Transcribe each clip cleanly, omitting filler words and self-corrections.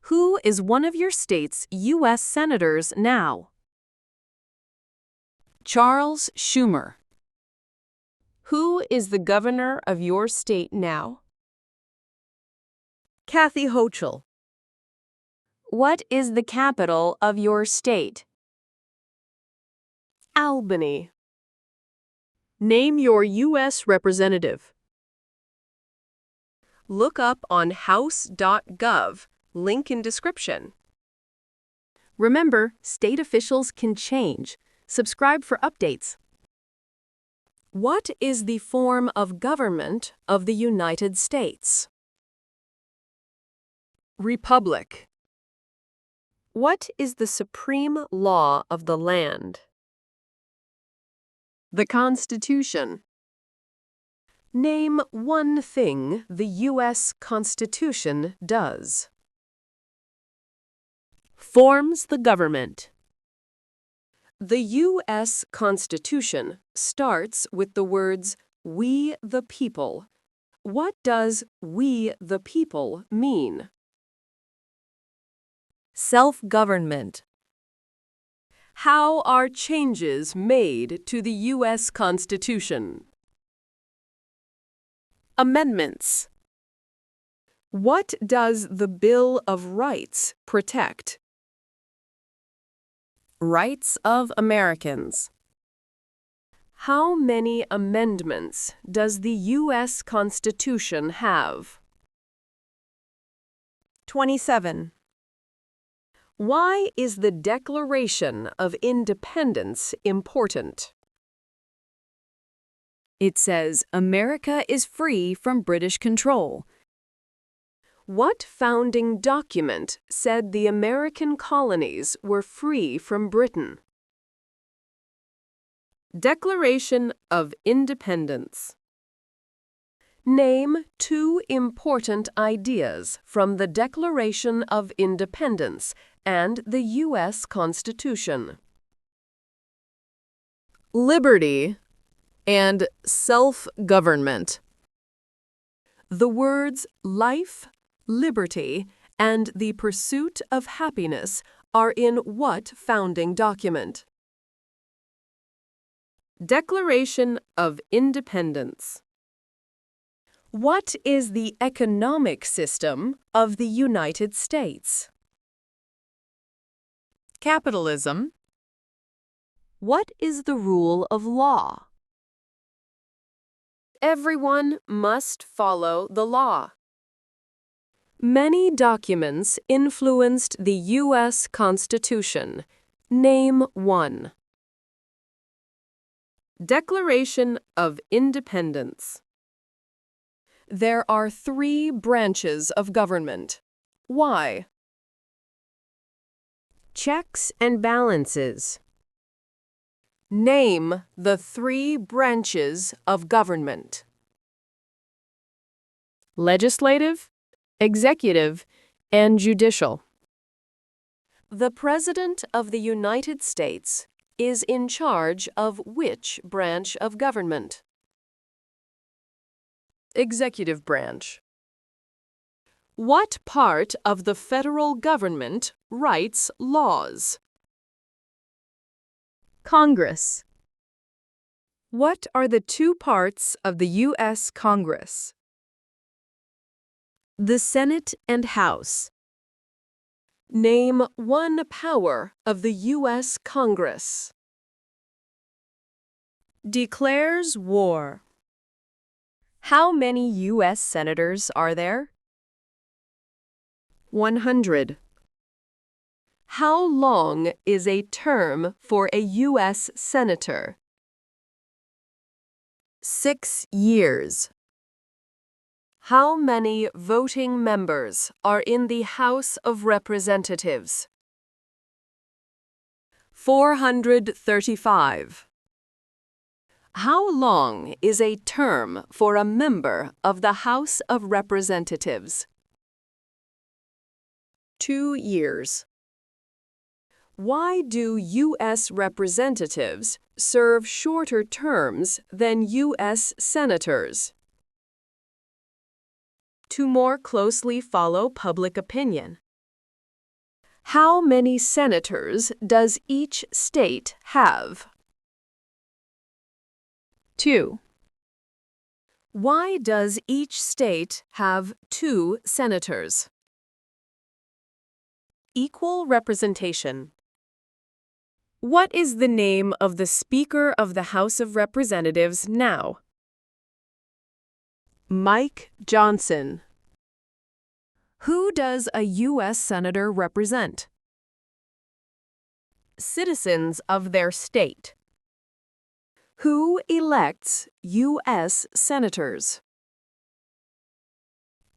Who is one of your state's U.S. senators now? Charles Schumer. Who is the governor of your state now? Kathy Hochul. What is the capital of your state? Albany. Name your U.S. representative. Look up on house.gov, link in description. Remember, state officials can change. Subscribe for updates. What is the form of government of the United States? Republic. What is the supreme law of the land? The Constitution. Name one thing the U.S. Constitution does. Forms the government. The U.S. Constitution starts with the words, "We the people." What does "we the people" mean? Self-government. How are changes made to the U.S. Constitution? Amendments. What does the Bill of Rights protect? Rights of Americans. How many amendments does the U.S. Constitution have? 27. Why is the Declaration of Independence important? It says America is free from British control. What founding document said the American colonies were free from Britain? Declaration of Independence. Name two important ideas from the Declaration of Independence and the U.S. Constitution. Liberty and self-government. The words life, liberty, and the pursuit of happiness are in what founding document? Declaration of Independence. What is the economic system of the United States? Capitalism. What is the rule of law? Everyone must follow the law. Many documents influenced the U.S. Constitution. Name one. Declaration of Independence. There are three branches of government. Why? Checks and balances. Name the three branches of government. Legislative, executive, and judicial. The President of the United States is in charge of which branch of government? Executive branch. What part of the federal government writes laws? Congress. What are the two parts of the U.S. Congress? The Senate and House. Name one power of the U.S. Congress. Declares war. How many U.S. senators are there? 100. How long is a term for a U.S. senator? 6 years. How many voting members are in the House of Representatives? 435. How long is a term for a member of the House of Representatives? 2 years. Why do U.S. representatives serve shorter terms than U.S. senators? To more closely follow public opinion. How many senators does each state have? 2. Why does each state have 2 senators? Equal representation. What is the name of the Speaker of the House of Representatives now? Mike Johnson. Who does a U.S. Senator represent? Citizens of their state. Who elects U.S. senators?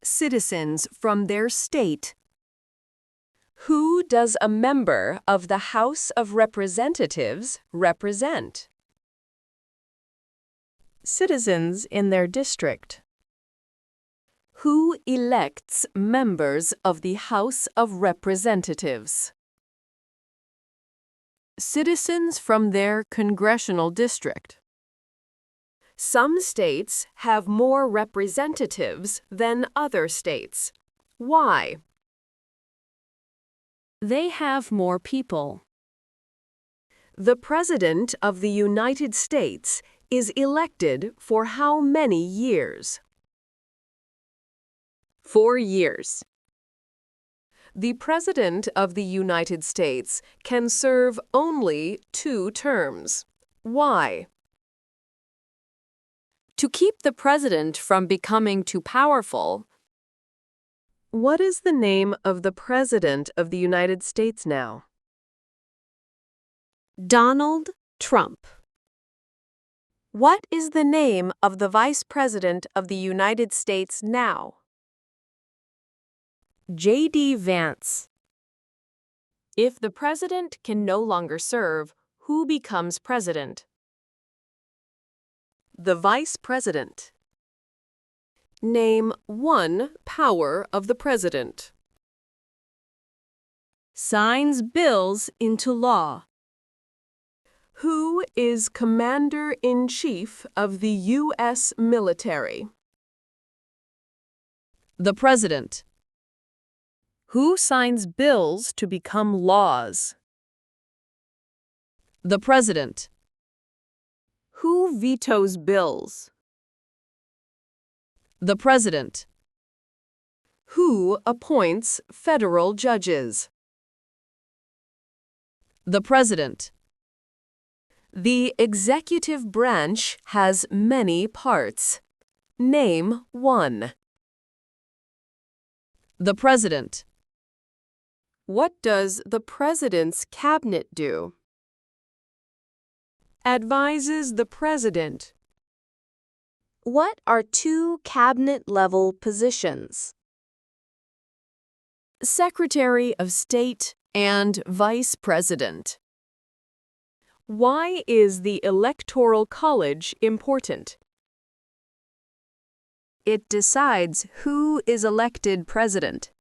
Citizens from their state. Who does a member of the House of Representatives represent? Citizens in their district. Who elects members of the House of Representatives? Citizens from their congressional district. Some states have more representatives than other states. Why? They have more people. The President of the United States is elected for how many years? 4 years. The President of the United States can serve only 2 terms. Why? To keep the president from becoming too powerful. What is the name of the President of the United States now? Donald Trump. What is the name of the Vice President of the United States now? J.D. Vance. If the president can no longer serve, who becomes president? The vice president. Name one power of the president. Signs bills into law. Who is Commander-in-Chief of the U.S. military? The President. Who signs bills to become laws? The President. Who vetoes bills? The President. Who appoints federal judges? The President. The executive branch has many parts. Name one. The President. What does the President's cabinet do? Advises the President. What are 2 cabinet-level positions? Secretary of State and Vice President. Why is the Electoral College important? It decides who is elected president.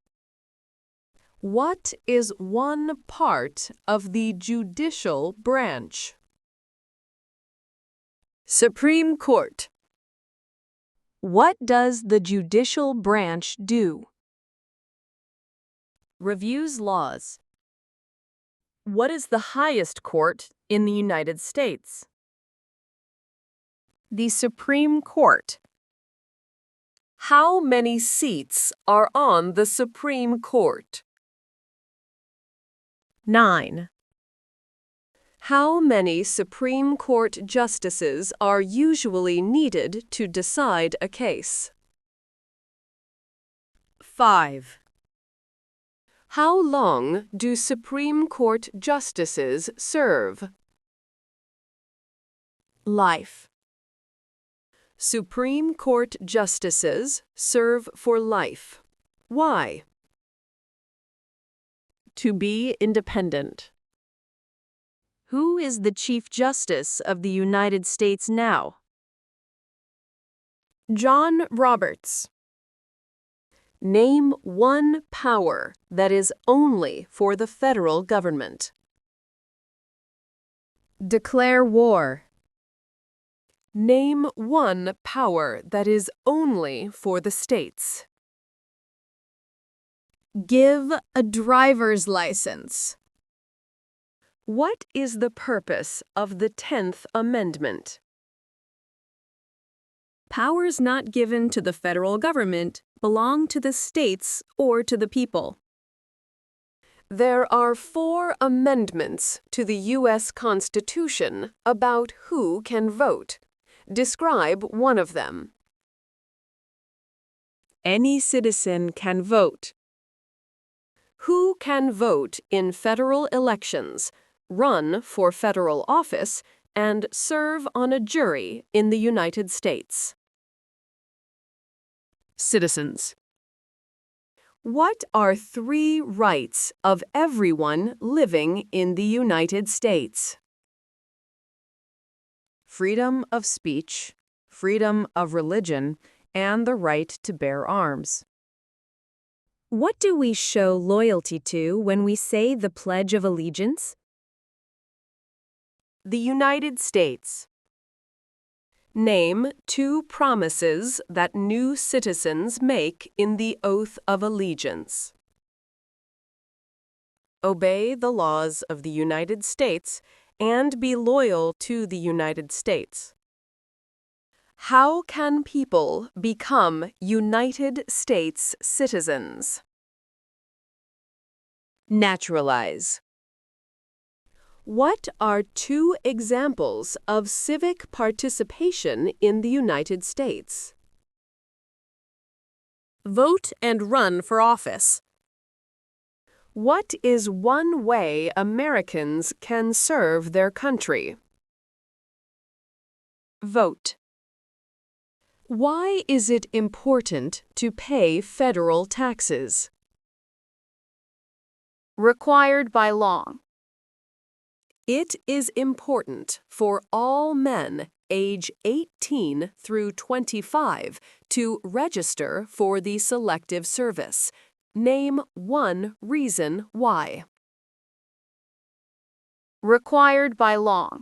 What is one part of the judicial branch? Supreme Court. What does the judicial branch do? Reviews laws. What is the highest court in the United States? The Supreme Court. How many seats are on the Supreme Court? 9. How many Supreme Court justices are usually needed to decide a case? 5. How long do Supreme Court justices serve? Life. Supreme Court justices serve for life. Why? To be independent. Who is the Chief Justice of the United States now? John Roberts. Name one power that is only for the federal government. Declare war. Name one power that is only for the states. Give a driver's license. What is the purpose of the 10th Amendment? Powers not given to the federal government belong to the states or to the people. There are 4 amendments to the U.S. Constitution about who can vote. Describe one of them. Any citizen can vote. Who can vote in federal elections, run for federal office, and serve on a jury in the United States? Citizens. What are 3 rights of everyone living in the United States? Freedom of speech, freedom of religion, and the right to bear arms. What do we show loyalty to when we say the Pledge of Allegiance? The United States. Name 2 promises that new citizens make in the Oath of Allegiance. Obey the laws of the United States and be loyal to the United States. How can people become United States citizens? Naturalize. What are 2 examples of civic participation in the United States? Vote and run for office. What is one way Americans can serve their country? Vote. Why is it important to pay federal taxes? Required by law. It is important for all men age 18 through 25 to register for the Selective Service. Name 1 reason why. Required by law.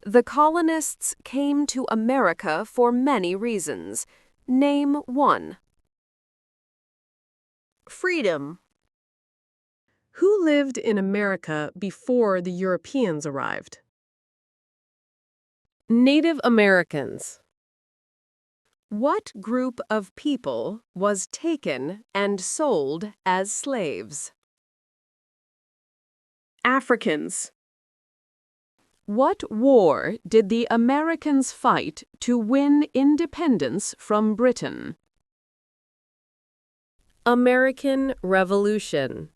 The colonists came to America for many reasons. Name 1. Freedom. Who lived in America before the Europeans arrived? Native Americans. What group of people was taken and sold as slaves? Africans. What war did the Americans fight to win independence from Britain? American Revolution.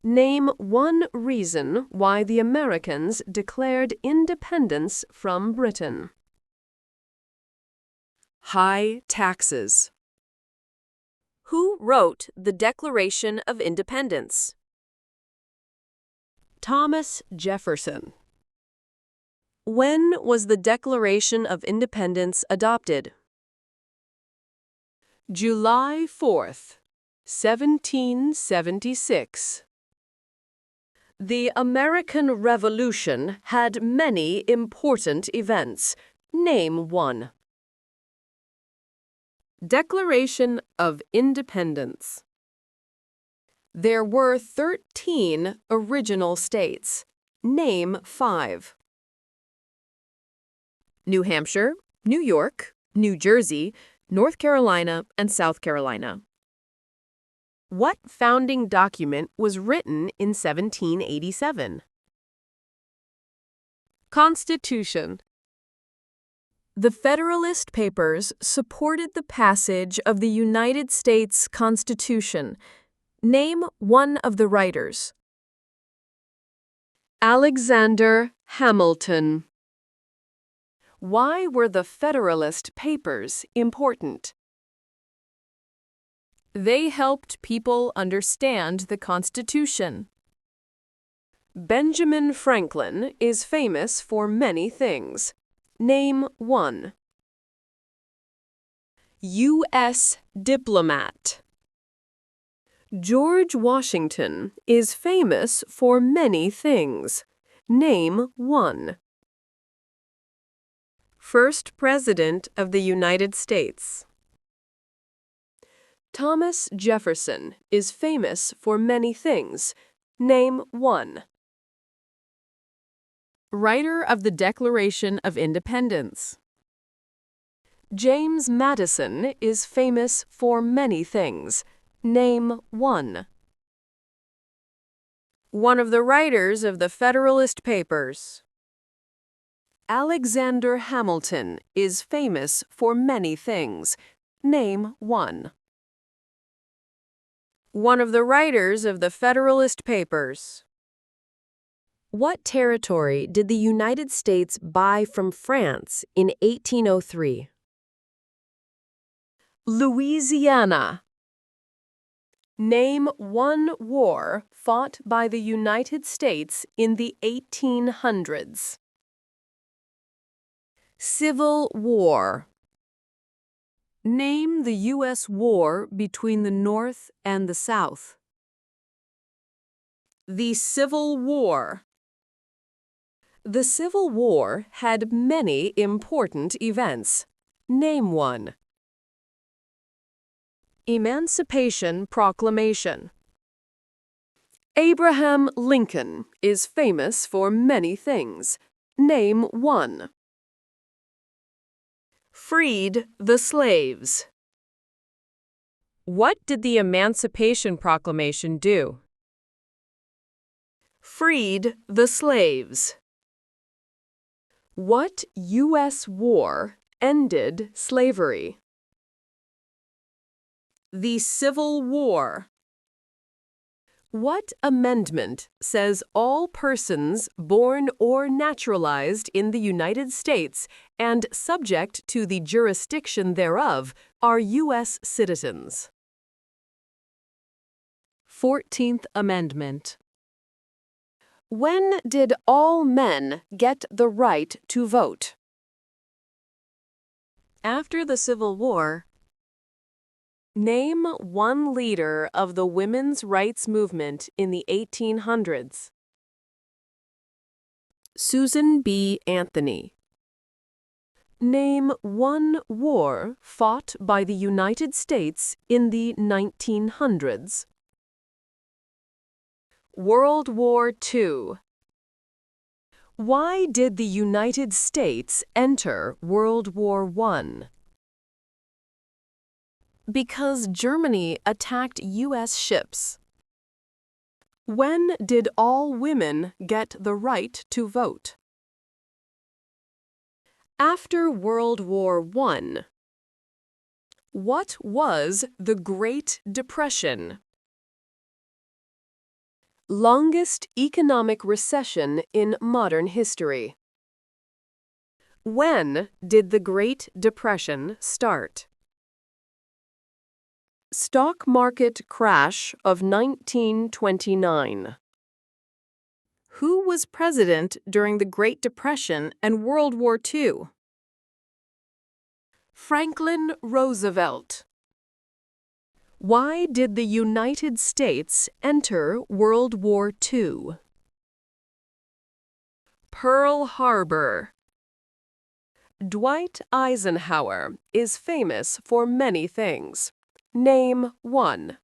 Name 1 reason why the Americans declared independence from Britain. High taxes. Who wrote the Declaration of Independence? Thomas Jefferson. When was the Declaration of Independence adopted? July 4th, 1776. The American Revolution had many important events. Name 1. Declaration of Independence. There were 13 original states. Name 5. New Hampshire, New York, New Jersey, North Carolina, and South Carolina. What founding document was written in 1787? Constitution. The Federalist Papers supported the passage of the United States Constitution. Name 1 of the writers. Alexander Hamilton. Why were the Federalist Papers important? They helped people understand the Constitution. Benjamin Franklin is famous for many things. Name 1. U.S. diplomat. George Washington is famous for many things. Name 1. First President of the United States. Thomas Jefferson is famous for many things. Name one. Writer of the Declaration of Independence. James Madison is famous for many things. Name one. One of the writers of the Federalist Papers. Alexander Hamilton is famous for many things. Name one. One of the writers of the Federalist Papers. What territory did the United States buy from France in 1803? Louisiana. Name one war fought by the United States in the 1800s. Civil War. Name the U.S. war between the North and the South. The Civil War. The Civil War had many important events. Name one. Emancipation Proclamation. Abraham Lincoln is famous for many things. Name one. Freed the slaves. What did the Emancipation Proclamation do? Freed the slaves. What U.S. war ended slavery? The Civil War. What amendment says all persons born or naturalized in the United States and subject to the jurisdiction thereof are U.S. citizens? 14th Amendment. When did all men get the right to vote? After the Civil War. Name one leader of the women's rights movement in the 1800s. Susan B. Anthony. Name one war fought by the United States in the 1900s. World War II. Why did the United States enter World War I? Because Germany attacked U.S. ships. When did all women get the right to vote? After World War I. What was the Great Depression? Longest economic recession in modern history. When did the Great Depression start? Stock market crash of 1929. Who was president during the Great Depression and World War II? Franklin Roosevelt. Why did the United States enter World War II? Pearl Harbor. Dwight Eisenhower is famous for many things. Name one.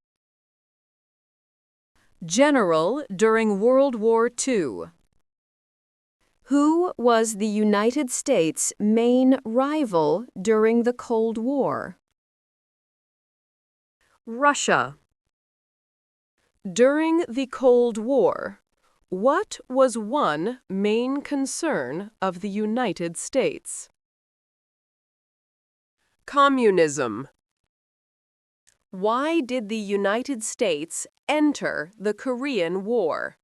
General during World War II. Who was the United States' main rival during the Cold War? Russia. During the Cold War, what was one main concern of the United States? Communism. Why did the United States enter the Korean War?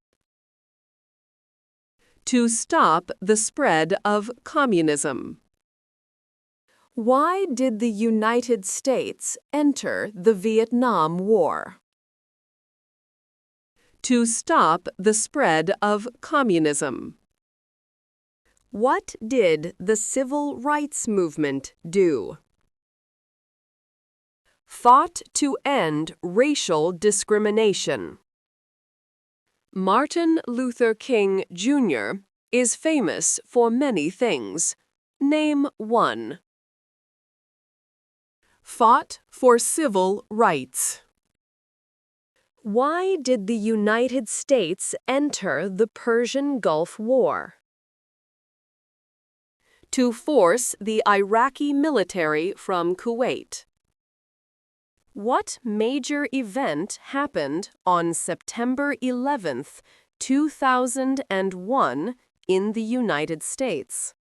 To stop the spread of communism. Why did the United States enter the Vietnam War? To stop the spread of communism. What did the Civil Rights Movement do? Fought to end racial discrimination. Martin Luther King, Jr. is famous for many things. Name one. Fought for civil rights. Why did the United States enter the Persian Gulf War? To force the Iraqi military from Kuwait. What major event happened on September 11th, 2001 in the United States?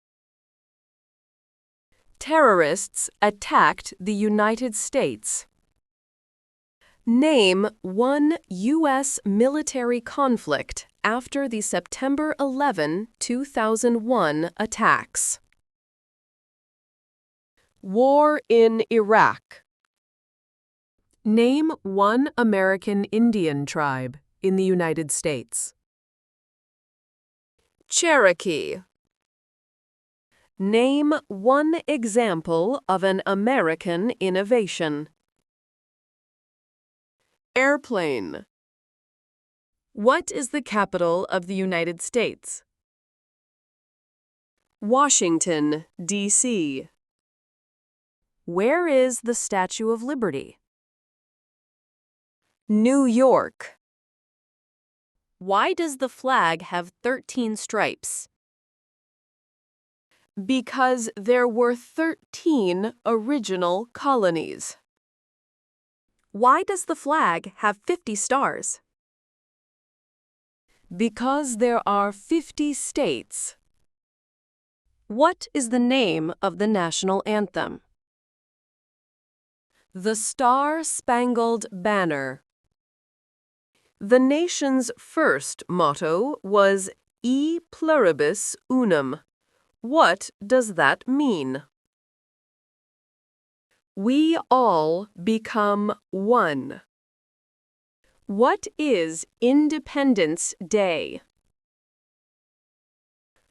Terrorists attacked the United States. Name one U.S. military conflict after the September 11, 2001 attacks. War in Iraq. Name one American Indian tribe in the United States. Cherokee. Name one example of an American innovation. Airplane. What is the capital of the United States? Washington, D.C. Where is the Statue of Liberty? New York. Why does the flag have 13 stripes? Because there were 13 original colonies. Why does the flag have 50 stars? Because there are 50 states. What is the name of the national anthem? The Star-Spangled Banner. The nation's first motto was E pluribus unum. What does that mean? We all become one. What is Independence Day?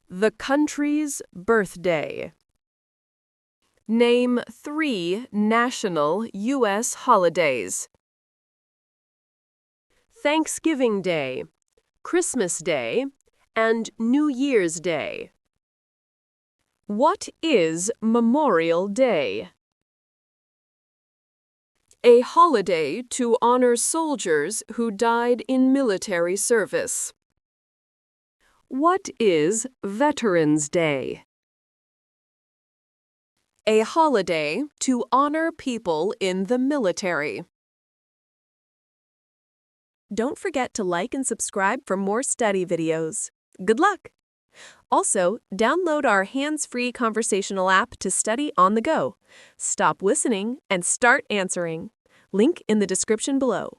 The country's birthday. Name 3 national U.S. holidays. Thanksgiving Day, Christmas Day, and New Year's Day. What is Memorial Day? A holiday to honor soldiers who died in military service. What is Veterans Day? A holiday to honor people in the military. Don't forget to like and subscribe for more study videos. Good luck! Also, download our hands-free conversational app to study on the go. Stop listening and start answering. Link in the description below.